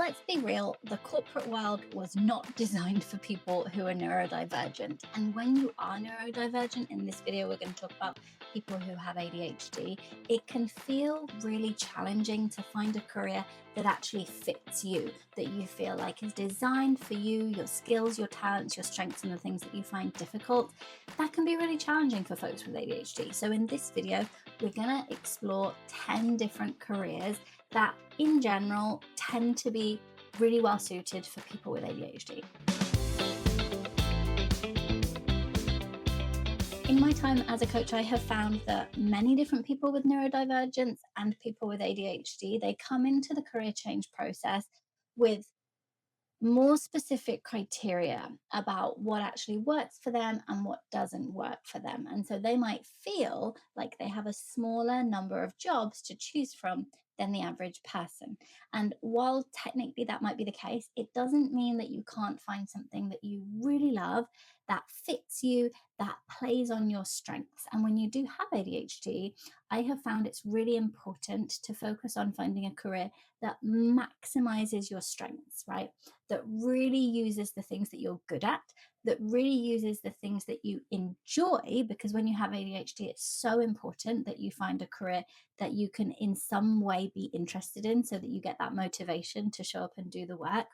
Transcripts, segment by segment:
Let's be real, the corporate world was not designed for people who are neurodivergent. And when you are neurodivergent, in this video, we're going to talk about people who have ADHD. It can feel really challenging to find a career that actually fits you, that you feel like is designed for you, your skills, your talents, your strengths, and the things that you find difficult. That can be really challenging for folks with ADHD. So in this video, we're going to explore 10 different careers that in general tend to be really well suited for people with ADHD. In my time as a coach, I have found that many different people with neurodivergence and people with ADHD, they come into the career change process with more specific criteria about what actually works for them and what doesn't work for them. And so they might feel like they have a smaller number of jobs to choose from than the average person. And while technically that might be the case, it doesn't mean that you can't find something that you really love, that fits you, that plays on your strengths. And when you do have ADHD, I have found it's really important to focus on finding a career that maximizes your strengths, right? That really uses the things that you're good at, that really uses the things that you enjoy. Because when you have ADHD, it's so important that you find a career that you can in some way be interested in so that you get that motivation to show up and do the work.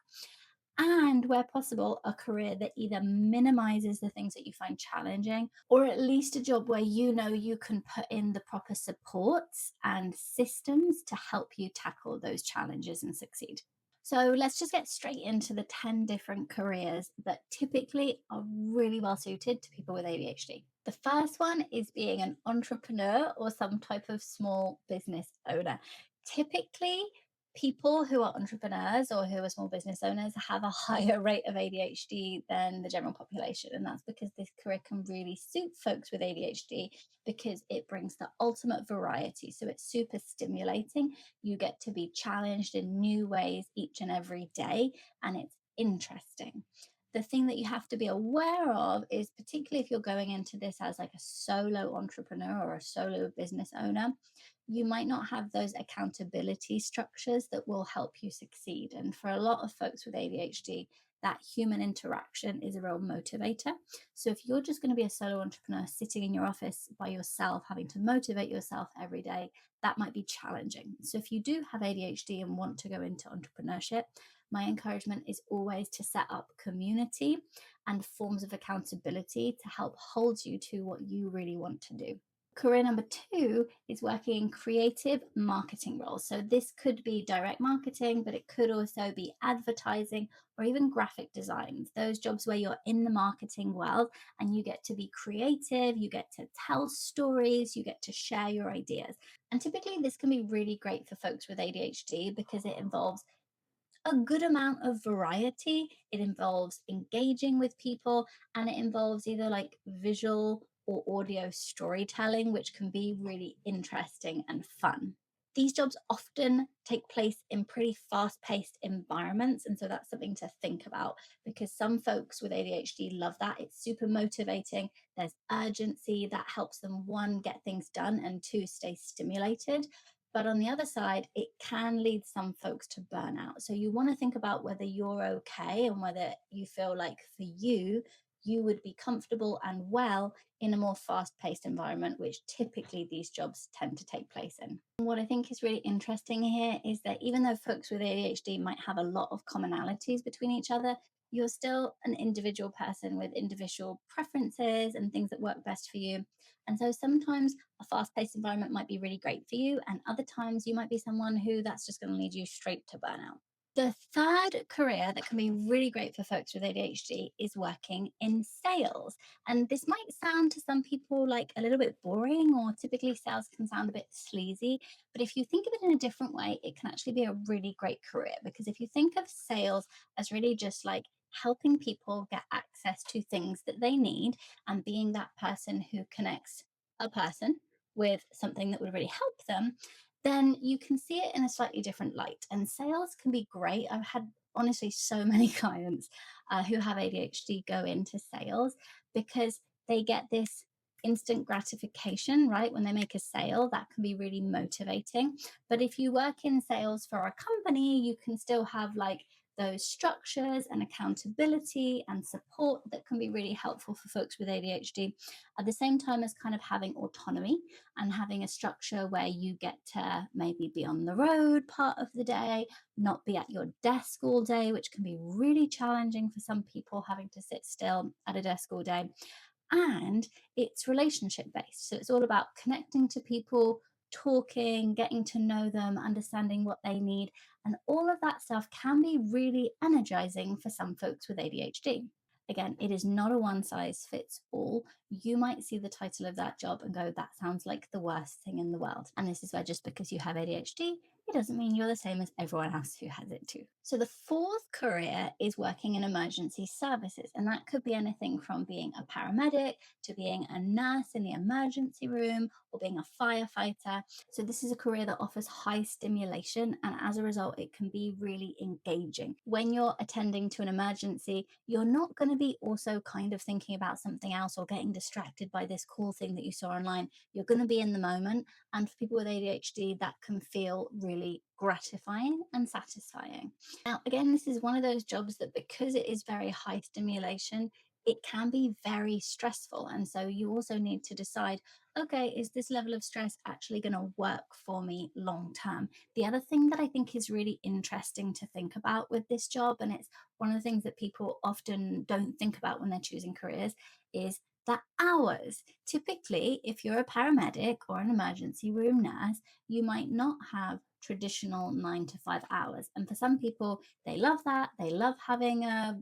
And where possible, a career that either minimizes the things that you find challenging, or at least a job where you know you can put in the proper supports and systems to help you tackle those challenges and succeed. So let's just get straight into the 10 different careers that typically are really well suited to people with ADHD. The first one is being an entrepreneur or some type of small business owner. Typically, people who are entrepreneurs or who are small business owners have a higher rate of ADHD than the general population. And that's because this career can really suit folks with ADHD because it brings the ultimate variety. So it's super stimulating. You get to be challenged in new ways each and every day, and it's interesting. The thing that you have to be aware of is, particularly if you're going into this as like a solo entrepreneur or a solo business owner, you might not have those accountability structures that will help you succeed. And for a lot of folks with ADHD, that human interaction is a real motivator. So if you're just going to be a solo entrepreneur sitting in your office by yourself, having to motivate yourself every day, that might be challenging. So if you do have ADHD and want to go into entrepreneurship, my encouragement is always to set up community and forms of accountability to help hold you to what you really want to do. Career number two is working in creative marketing roles. So this could be direct marketing, but it could also be advertising or even graphic designs. Those jobs where you're in the marketing world and you get to be creative, you get to tell stories, you get to share your ideas. And typically this can be really great for folks with ADHD because it involves a good amount of variety. It involves engaging with people, and it involves either like visual or audio storytelling, which can be really interesting and fun. These jobs often take place in pretty fast paced environments. And so that's something to think about because some folks with ADHD love that. It's super motivating. There's urgency that helps them, one, get things done, and two, stay stimulated. But on the other side, it can lead some folks to burnout. So you want to think about whether you're okay and whether you feel like for you, you would be comfortable and well in a more fast paced environment, which typically these jobs tend to take place in. And what I think is really interesting here is that even though folks with ADHD might have a lot of commonalities between each other, you're still an individual person with individual preferences and things that work best for you. And so sometimes a fast paced environment might be really great for you, and other times you might be someone who that's just going to lead you straight to burnout. The third career that can be really great for folks with ADHD is working in sales. And this might sound to some people like a little bit boring, or typically sales can sound a bit sleazy. But if you think of it in a different way, it can actually be a really great career. Because if you think of sales as really just like helping people get access to things that they need and being that person who connects a person with something that would really help them, then you can see it in a slightly different light. And sales can be great. I've had honestly so many clients who have ADHD go into sales because they get this instant gratification, right? When they make a sale, that can be really motivating. But if you work in sales for a company, you can still have like those structures and accountability and support that can be really helpful for folks with ADHD, at the same time as kind of having autonomy and having a structure where you get to maybe be on the road part of the day, not be at your desk all day, which can be really challenging for some people having to sit still at a desk all day. And it's relationship based. So it's all about connecting to people, talking, getting to know them, understanding what they need. And all of that stuff can be really energizing for some folks with ADHD. Again, it is not a one size fits all. You might see the title of that job and go, that sounds like the worst thing in the world. And this is where just because you have ADHD, it doesn't mean you're the same as everyone else who has it too. So the fourth career is working in emergency services. And that could be anything from being a paramedic to being a nurse in the emergency room or being a firefighter. So this is a career that offers high stimulation, and as a result, it can be really engaging. When you're attending to an emergency, you're not going to be also kind of thinking about something else or getting distracted by this cool thing that you saw online. You're going to be in the moment. And for people with ADHD, that can feel really gratifying and satisfying. Now, again, this is one of those jobs that because it is very high stimulation, it can be very stressful. And so you also need to decide, okay, is this level of stress actually going to work for me long term? The other thing that I think is really interesting to think about with this job, and it's one of the things that people often don't think about when they're choosing careers, is the hours. Typically, if you're a paramedic or an emergency room nurse, you might not have traditional 9 to 5 hours. And for some people, they love that. They love having a,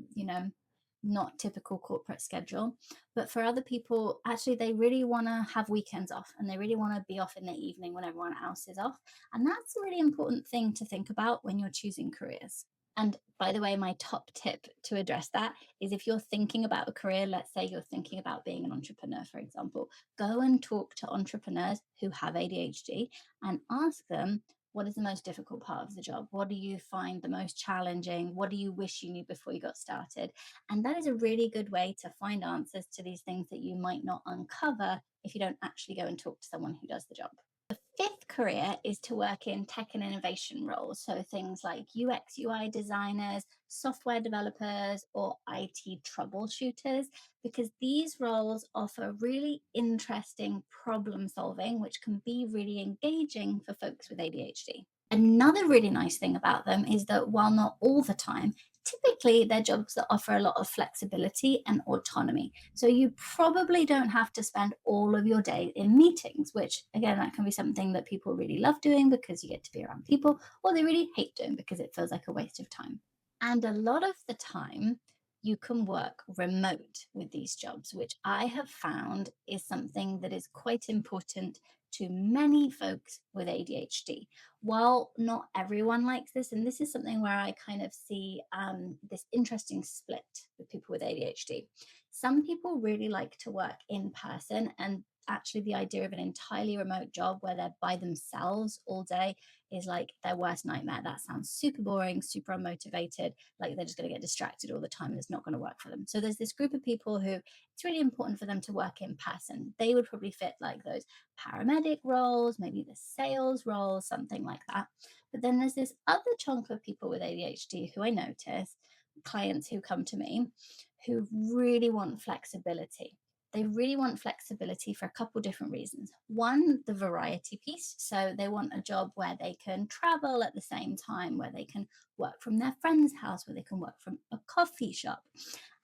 not typical corporate schedule. But for other people, actually, they really want to have weekends off and they really want to be off in the evening when everyone else is off. And that's a really important thing to think about when you're choosing careers. And by the way, my top tip to address that is if you're thinking about a career, let's say you're thinking about being an entrepreneur, for example, go and talk to entrepreneurs who have ADHD and ask them, what is the most difficult part of the job? What do you find the most challenging? What do you wish you knew before you got started? And that is a really good way to find answers to these things that you might not uncover if you don't actually go and talk to someone who does the job. Fifth career is to work in tech and innovation roles. So things like UX, UI designers, software developers, or IT troubleshooters, because these roles offer really interesting problem solving, which can be really engaging for folks with ADHD. Another really nice thing about them is that while not all the time, typically they're jobs that offer a lot of flexibility and autonomy. So you probably don't have to spend all of your day in meetings, which again, that can be something that people really love doing because you get to be around people, or they really hate doing because it feels like a waste of time. And a lot of the time, you can work remote with these jobs, which I have found is something that is quite important to many folks with ADHD. While not everyone likes this, and this is something where I kind of see this interesting split with people with ADHD. Some people really like to work in person, and actually, the idea of an entirely remote job where they're by themselves all day is like their worst nightmare. That sounds super boring, super unmotivated, like they're just going to get distracted all the time and it's not going to work for them. So, there's this group of people who it's really important for them to work in person. They would probably fit like those paramedic roles, maybe the sales roles, something like that. But then there's this other chunk of people with ADHD who I notice, clients who come to me, who really want flexibility. They really want flexibility for a couple different reasons. One, the variety piece. So they want a job where they can travel at the same time, where they can work from their friend's house, where they can work from a coffee shop.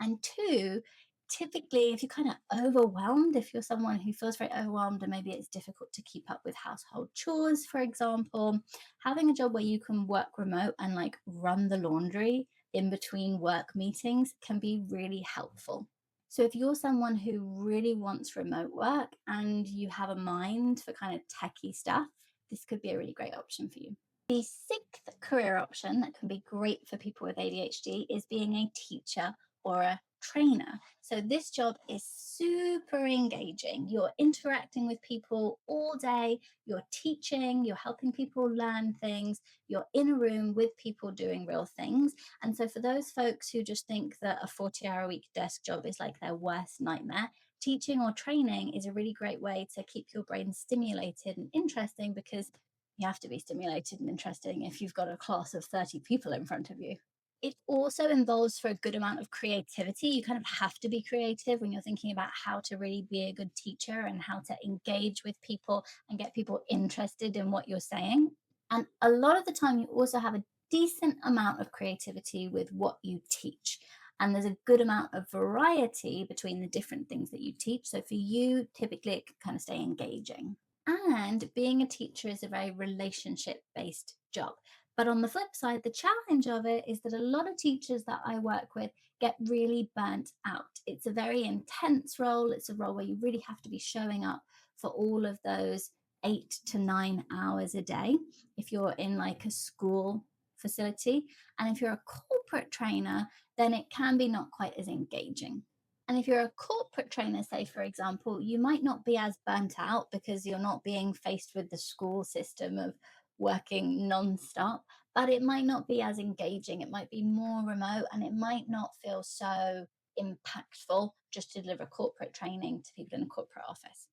And two, typically, if you're kind of overwhelmed, if you're someone who feels very overwhelmed and maybe it's difficult to keep up with household chores, for example, having a job where you can work remote and like run the laundry in between work meetings can be really helpful. So if you're someone who really wants remote work and you have a mind for kind of techie stuff, this could be a really great option for you. The sixth career option that can be great for people with ADHD is being a teacher or a trainer. So this job is super engaging. You're interacting with people all day, you're teaching, you're helping people learn things, you're in a room with people doing real things. And so for those folks who just think that a 40-hour a week desk job is like their worst nightmare, teaching or training is a really great way to keep your brain stimulated and interesting, because you have to be stimulated and interesting if you've got a class of 30 people in front of you. It also involves for a good amount of creativity. You kind of have to be creative when you're thinking about how to really be a good teacher and how to engage with people and get people interested in what you're saying. And a lot of the time, you also have a decent amount of creativity with what you teach. And there's a good amount of variety between the different things that you teach. So for you, typically it can kind of stay engaging. And being a teacher is a very relationship based job. But on the flip side, the challenge of it is that a lot of teachers that I work with get really burnt out. It's a very intense role. It's a role where you really have to be showing up for all of those 8 to 9 hours a day if you're in like a school facility. And if you're a corporate trainer, then it can be not quite as engaging. And if you're a corporate trainer, say, for example, you might not be as burnt out because you're not being faced with the school system of working non-stop, but it might not be as engaging. It might be more remote and it might not feel so impactful just to deliver corporate training to people in a corporate office.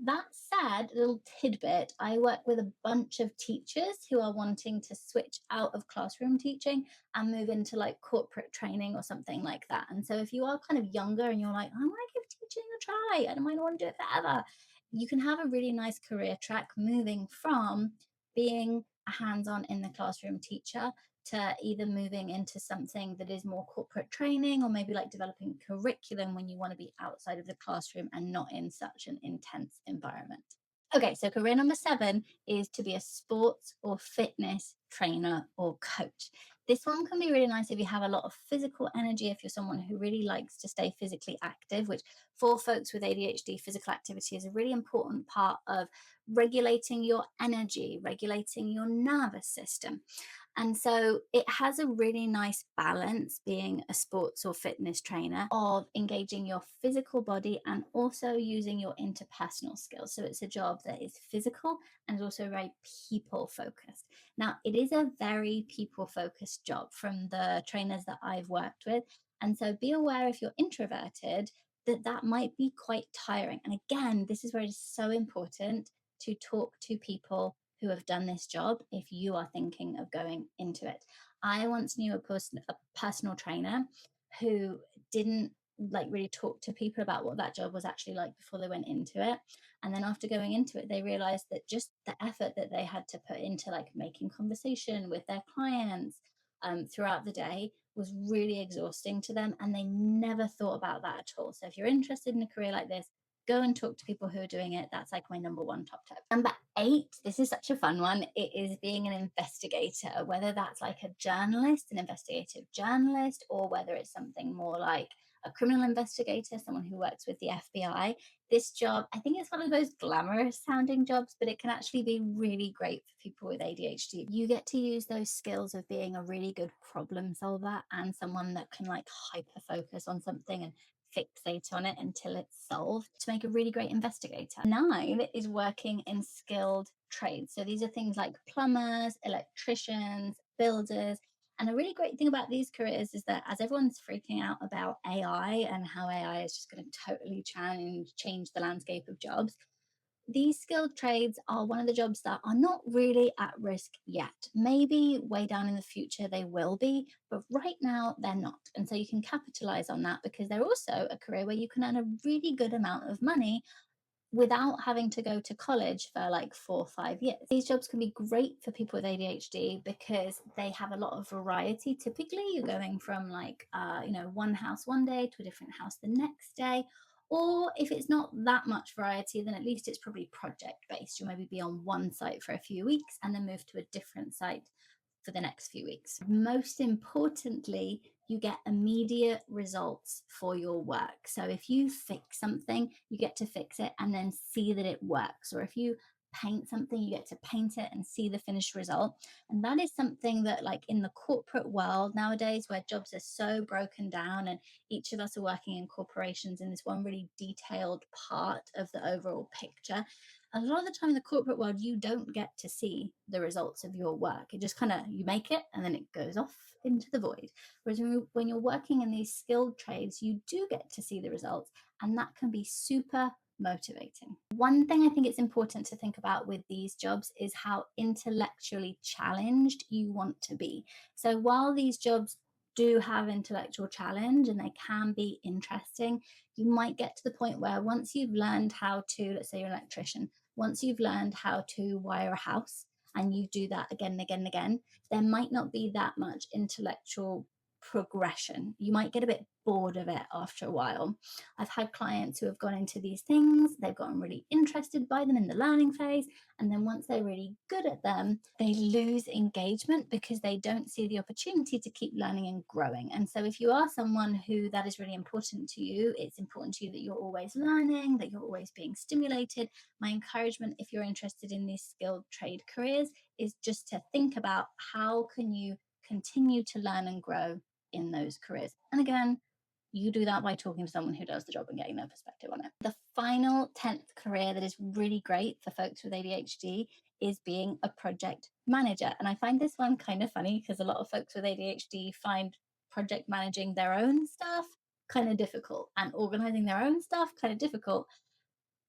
That said, little tidbit, I work with a bunch of teachers who are wanting to switch out of classroom teaching and move into like corporate training or something like that. And so if you are kind of younger and you're like, I want to give teaching a try, I don't mind, want to do it forever, you can have a really nice career track moving from being a hands-on in the classroom teacher to either moving into something that is more corporate training, or maybe like developing curriculum when you want to be outside of the classroom and not in such an intense environment. Okay, so career number 7 is to be a sports or fitness trainer or coach. This one can be really nice if you have a lot of physical energy, if you're someone who really likes to stay physically active, which for folks with ADHD, physical activity is a really important part of regulating your energy, regulating your nervous system. And so it has a really nice balance being a sports or fitness trainer of engaging your physical body and also using your interpersonal skills. So it's a job that is physical and is also very people focused. Now, it is a very people focused job from the trainers that I've worked with. And so be aware if you're introverted that that might be quite tiring. And again, this is where it is so important to talk to people who have done this job if you are thinking of going into it. I once knew a personal trainer who didn't like really talk to people about what that job was actually like before they went into it. And then after going into it, they realized that just the effort that they had to put into like making conversation with their clients throughout the day was really exhausting to them. And they never thought about that at all. So if you're interested in a career like this, go and talk to people who are doing it. That's like my number one top tip. Number 8, this is such a fun one. It is being an investigator, whether that's like a journalist, an investigative journalist, or whether it's something more like a criminal investigator, someone who works with the FBI. This job, I think it's one of those glamorous sounding jobs, but it can actually be really great for people with ADHD. You get to use those skills of being a really good problem solver and someone that can like hyper focus on something and fixate on it until it's solved to make a really great investigator. 9 is working in skilled trades. So these are things like plumbers, electricians, builders. And a really great thing about these careers is that as everyone's freaking out about AI and how AI is just going to totally change the landscape of jobs, these skilled trades are one of the jobs that are not really at risk yet. Maybe way down in the future they will be, but right now they're not. And so you can capitalize on that because they're also a career where you can earn a really good amount of money without having to go to college for like 4 or 5 years. These jobs can be great for people with ADHD because they have a lot of variety. Typically, you're going from like, one house one day to a different house the next day. Or if it's not that much variety, then at least it's probably project based. You'll maybe be on one site for a few weeks and then move to a different site for the next few weeks. Most importantly, you get immediate results for your work. So if you fix something, you get to fix it and then see that it works. Or if you paint something, you get to paint it and see the finished result. And that is something that, like in the corporate world nowadays, where jobs are so broken down and each of us are working in corporations in this one really detailed part of the overall picture, A lot of the time in the corporate world, you don't get to see the results of your work. It just kind of, you make it and then it goes off into the void. Whereas when you're working in these skilled trades, you do get to see the results, and that can be super motivating. One thing I think it's important to think about with these jobs is how intellectually challenged you want to be. So while these jobs do have intellectual challenge and they can be interesting, you might get to the point where once you've learned how to, let's say you're an electrician, once you've learned how to wire a house and you do that again and again and again, there might not be that much intellectual progression. You might get a bit bored of it after a while. I've had clients who have gone into these things, they've gotten really interested by them in the learning phase, and then once they're really good at them, they lose engagement because they don't see the opportunity to keep learning and growing. And so if you are someone who that is really important to you, it's important to you that you're always learning, that you're always being stimulated. My encouragement, if you're interested in these skilled trade careers, is just to think about how can you continue to learn and grow in those careers. And again, you do that by talking to someone who does the job and getting their perspective on it. The final 10th career that is really great for folks with ADHD is being a project manager. And I find this one kind of funny because a lot of folks with ADHD find project managing their own stuff kind of difficult and organizing their own stuff kind of difficult,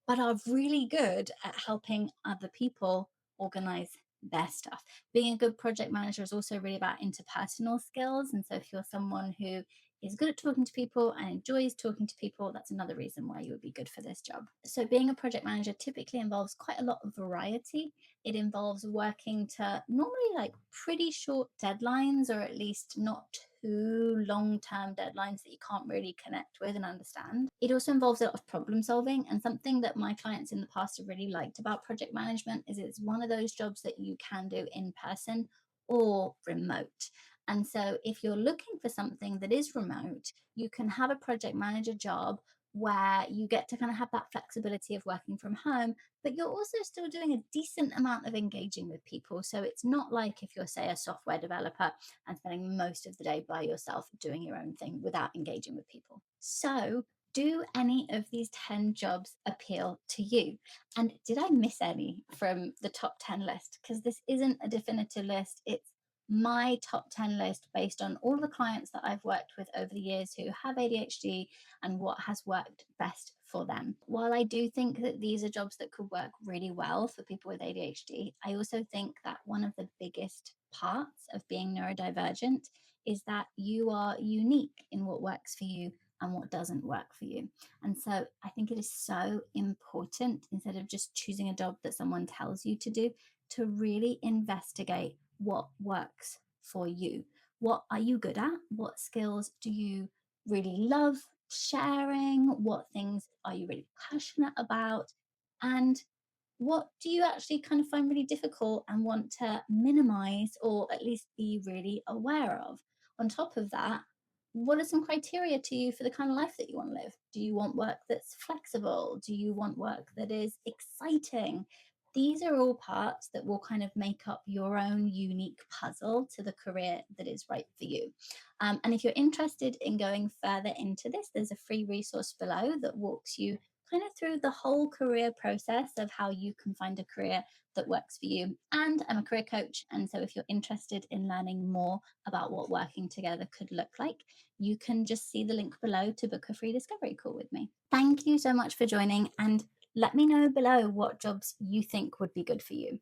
but are really good at helping other people organize their stuff. Being a good project manager is also really about interpersonal skills. And so, if you're someone who is good at talking to people and enjoys talking to people, that's another reason why you would be good for this job. So, being a project manager typically involves quite a lot of variety. It involves working to normally like pretty short deadlines, or at least not too long term deadlines that you can't really connect with and understand. It also involves a lot of problem solving. And something that my clients in the past have really liked about project management is it's one of those jobs that you can do in person or remote. And so, if you're looking for something that is remote, you can have a project manager job where you get to kind of have that flexibility of working from home, but you're also still doing a decent amount of engaging with people. So, it's not like if you're, say, a software developer and spending most of the day by yourself doing your own thing without engaging with people. So, do any of these 10 jobs appeal to you? And did I miss any from the top 10 list? Because this isn't a definitive list. It's my top 10 list based on all the clients that I've worked with over the years who have ADHD and what has worked best for them. While I do think that these are jobs that could work really well for people with ADHD, I also think that one of the biggest parts of being neurodivergent is that you are unique in what works for you and what doesn't work for you. And so I think it is so important, instead of just choosing a job that someone tells you to do, to really investigate what works for you. What are you good at? What skills do you really love sharing? What things are you really passionate about? And what do you actually kind of find really difficult and want to minimize or at least be really aware of? On top of that, what are some criteria to you for the kind of life that you want to live? Do you want work that's flexible? Do you want work that is exciting? These are all parts that will kind of make up your own unique puzzle to the career that is right for you. And if you're interested in going further into this, there's a free resource below that walks you kind of through the whole career process of how you can find a career that works for you. And I'm a career coach. And so if you're interested in learning more about what working together could look like, you can just see the link below to book a free discovery call with me. Thank you so much for joining, and let me know below what jobs you think would be good for you.